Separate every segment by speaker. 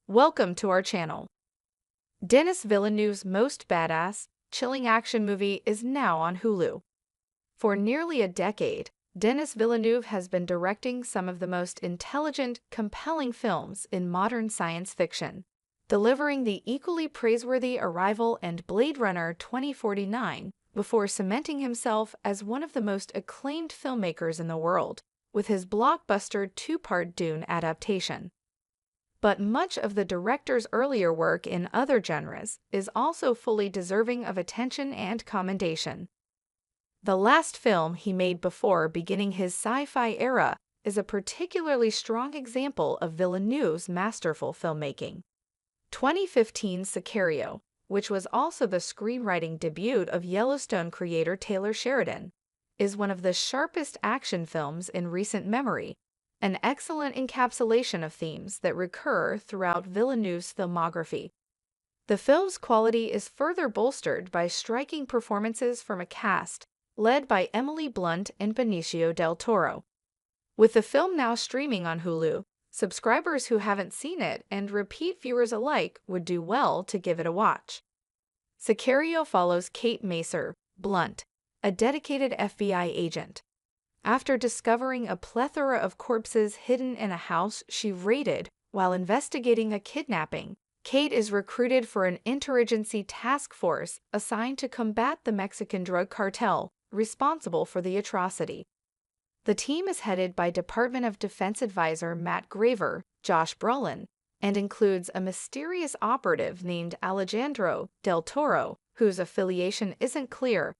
Speaker 1: Welcome to our channel. Denis Villeneuve's most badass, chilling action movie is now on Hulu. For nearly a decade, Denis Villeneuve has been directing some of the most intelligent, compelling films in modern science fiction, delivering the equally praiseworthy Arrival and Blade Runner 2049 before cementing himself as one of the most acclaimed filmmakers in the world with his blockbuster two-part Dune adaptation. But much of the director's earlier work in other genres is also fully deserving of attention and commendation. The last film he made before beginning his sci-fi era is a particularly strong example of Villeneuve's masterful filmmaking. 2015 Sicario, which was also the screenwriting debut of Yellowstone creator Taylor Sheridan, is one of the sharpest action films in recent memory, an excellent encapsulation of themes that recur throughout Villeneuve's filmography. The film's quality is further bolstered by striking performances from a cast led by Emily Blunt and Benicio del Toro. With the film now streaming on Hulu, subscribers who haven't seen it and repeat viewers alike would do well to give it a watch. Sicario follows Kate Macer, Blunt, a dedicated FBI agent. After discovering a plethora of corpses hidden in a house she raided while investigating a kidnapping, Kate is recruited for an interagency task force assigned to combat the Mexican drug cartel responsible for the atrocity. The team is headed by Department of Defense advisor Matt Graver, Josh Brolin, and includes a mysterious operative named Alejandro del Toro, whose affiliation isn't clear.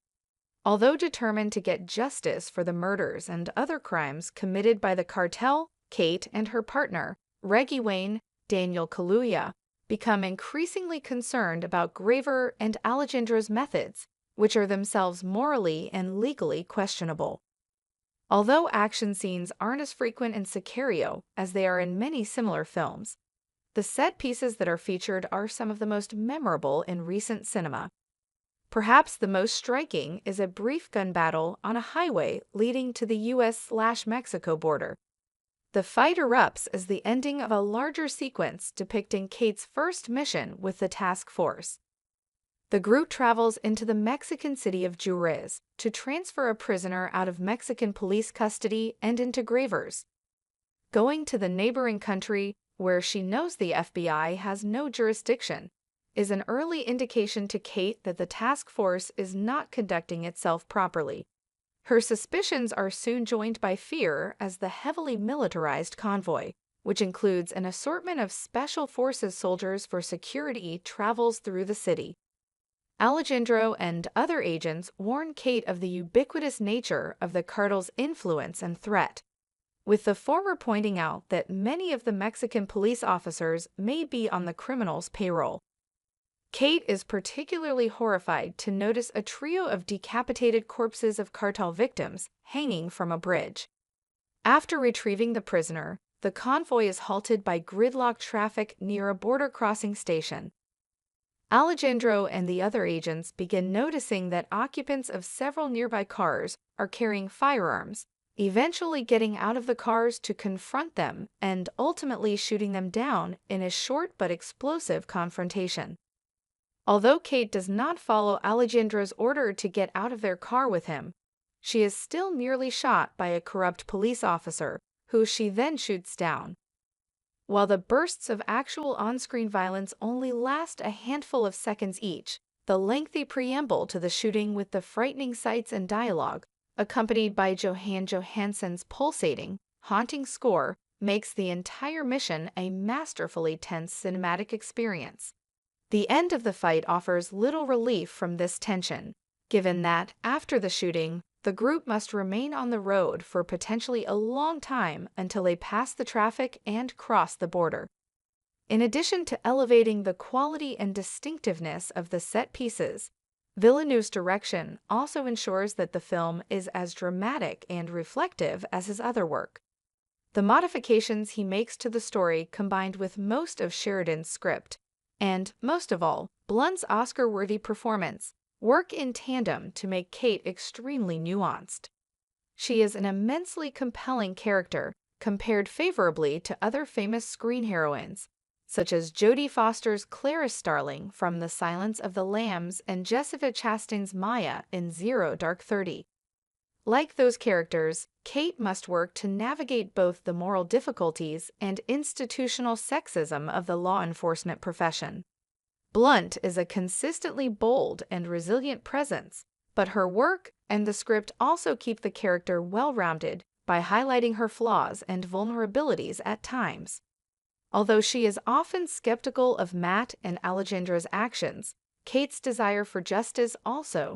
Speaker 1: Although determined to get justice for the murders and other crimes committed by the cartel, Kate and her partner, Reggie Wayne, Daniel Kaluuya, become increasingly concerned about Graver and Alejandro's methods, which are themselves morally and legally questionable. Although action scenes aren't as frequent in Sicario as they are in many similar films, the set pieces that are featured are some of the most memorable in recent cinema. Perhaps the most striking is a brief gun battle on a highway leading to the US/Mexico border. The fight erupts as the ending of a larger sequence depicting Kate's first mission with the task force. The group travels into the Mexican city of Juarez to transfer a prisoner out of Mexican police custody and into Graver's. Going to the neighboring country, where she knows the FBI has no jurisdiction, is an early indication to Kate that the task force is not conducting itself properly. Her suspicions are soon joined by fear as the heavily militarized convoy, which includes an assortment of special forces soldiers for security, travels through the city. Alejandro and other agents warn Kate of the ubiquitous nature of the cartel's influence and threat, with the former pointing out that many of the Mexican police officers may be on the criminals' payroll. Kate is particularly horrified to notice a trio of decapitated corpses of cartel victims hanging from a bridge. After retrieving the prisoner, the convoy is halted by gridlocked traffic near a border crossing station. Alejandro and the other agents begin noticing that occupants of several nearby cars are carrying firearms, eventually getting out of the cars to confront them and ultimately shooting them down in a short but explosive confrontation. Although Kate does not follow Alejandro's order to get out of their car with him, she is still nearly shot by a corrupt police officer, who she then shoots down. While the bursts of actual on-screen violence only last a handful of seconds each, the lengthy preamble to the shooting with the frightening sights and dialogue, accompanied by Johan Johansson's pulsating, haunting score, makes the entire mission a masterfully tense cinematic experience. The end of the fight offers little relief from this tension, given that, after the shooting, the group must remain on the road for potentially a long time until they pass the traffic and cross the border. In addition to elevating the quality and distinctiveness of the set pieces, Villeneuve's direction also ensures that the film is as dramatic and reflective as his other work. The modifications he makes to the story combined with most of Sheridan's script, and, most of all, Blunt's Oscar-worthy performance, work in tandem to make Kate extremely nuanced. She is an immensely compelling character, compared favorably to other famous screen heroines, such as Jodie Foster's Clarice Starling from The Silence of the Lambs and Jessica Chastain's Maya in Zero Dark 30. Like those characters, Kate must work to navigate both the moral difficulties and institutional sexism of the law enforcement profession. Blunt is a consistently bold and resilient presence, but her work and the script also keep the character well-rounded by highlighting her flaws and vulnerabilities at times. Although she is often skeptical of Matt and Alejandra's actions, Kate's desire for justice also